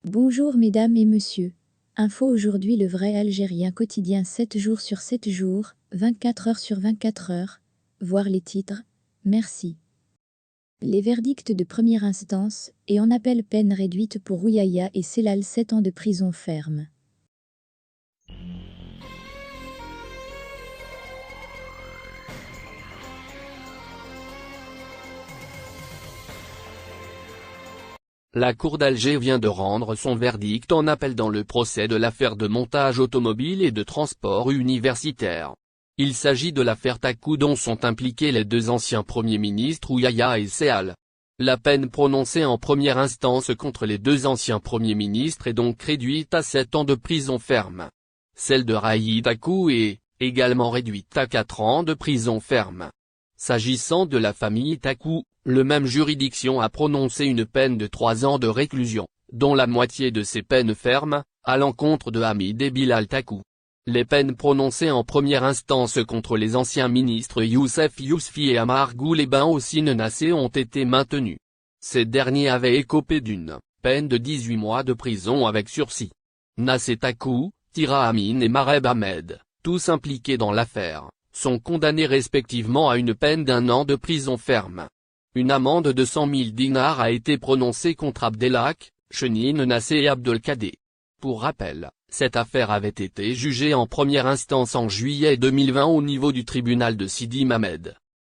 Bonjour mesdames et messieurs. Info aujourd'hui le vrai Algérien quotidien 7 jours sur 7 jours, 24 heures sur 24 heures. Voir les titres. Merci. Les verdicts de première instance et en appel peine réduite pour Rouyaya et Selal 7 ans de prison ferme. La Cour d'Alger vient de rendre son verdict en appel dans le procès de l'affaire de montage automobile et de transport universitaire. Il s'agit de l'affaire Taku dont sont impliqués les deux anciens premiers ministres Rouyaya et Selal. La peine prononcée en première instance contre les deux anciens premiers ministres est donc réduite à 7 ans de prison ferme. Celle de Raïd Taku est également réduite à 4 ans de prison ferme. S'agissant de la famille Taku, le même juridiction a prononcé une peine de 3 ans de réclusion, dont la moitié de ces peines fermes, à l'encontre de Hamid et Bilal Taku. Les peines prononcées en première instance contre les anciens ministres Youssef Yousfi et Amar Gouleben Hossein Nassé ont été maintenues. Ces derniers avaient écopé d'une peine de 18 mois de prison avec sursis. Nassé Taku, Tira Amin et Mareb Ahmed, tous impliqués dans l'affaire, sont condamnés respectivement à une peine d'1 an de prison ferme. Une amende de 100 000 dinars a été prononcée contre Abdelhak, Chenine Nassé et Abdelkader. Pour rappel, cette affaire avait été jugée en première instance en juillet 2020 au niveau du tribunal de Sidi Mamed.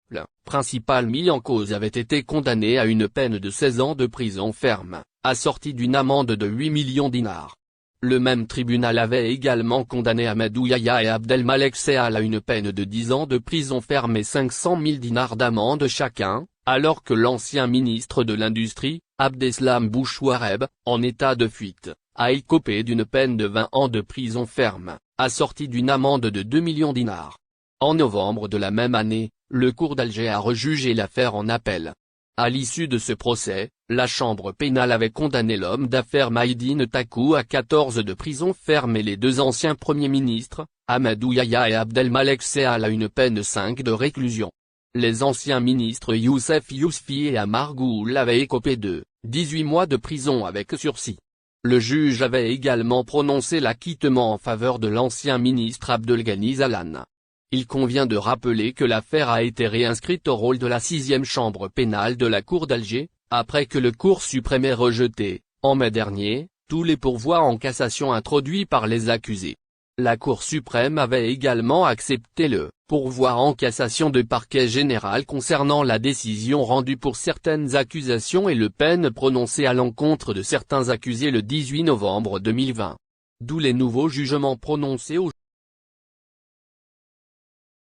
Le principal mis en cause avait été condamné à une peine de 16 ans de prison ferme, assortie d'une amende de 8 millions dinars. Le même tribunal avait également condamné Ahmed Ouyaya et Abdelmalek Selal à une peine de 10 ans de prison ferme et 500 000 dinars d'amende chacun, alors que l'ancien ministre de l'Industrie, Abdeslam Bouchouareb, en état de fuite, a écopé d'une peine de 20 ans de prison ferme, assortie d'une amende de 2 millions dinars. En novembre de la même année, le Cour d'Alger a rejugé l'affaire en appel. À l'issue de ce procès, la chambre pénale avait condamné l'homme d'affaires Maïdine Taku à 14 de prison ferme et les deux anciens premiers ministres, Ahmed Ouyaya et Abdelmalek Selal à une peine de 5 de réclusion. Les anciens ministres Youssef Yousfi et Amar Gouleben avaient écopé de 18 mois de prison avec sursis. Le juge avait également prononcé l'acquittement en faveur de l'ancien ministre Abdelghani Zalane. Il convient de rappeler que l'affaire a été réinscrite au rôle de la 6e chambre pénale de la Cour d'Alger, après que le Cour suprême ait rejeté, en mai dernier, tous les pourvois en cassation introduits par les accusés. La Cour suprême avait également accepté le pourvoi en cassation de parquet général concernant la décision rendue pour certaines accusations et le peine prononcée à l'encontre de certains accusés le 18 novembre 2020. D'où les nouveaux jugements prononcés aujourd'hui.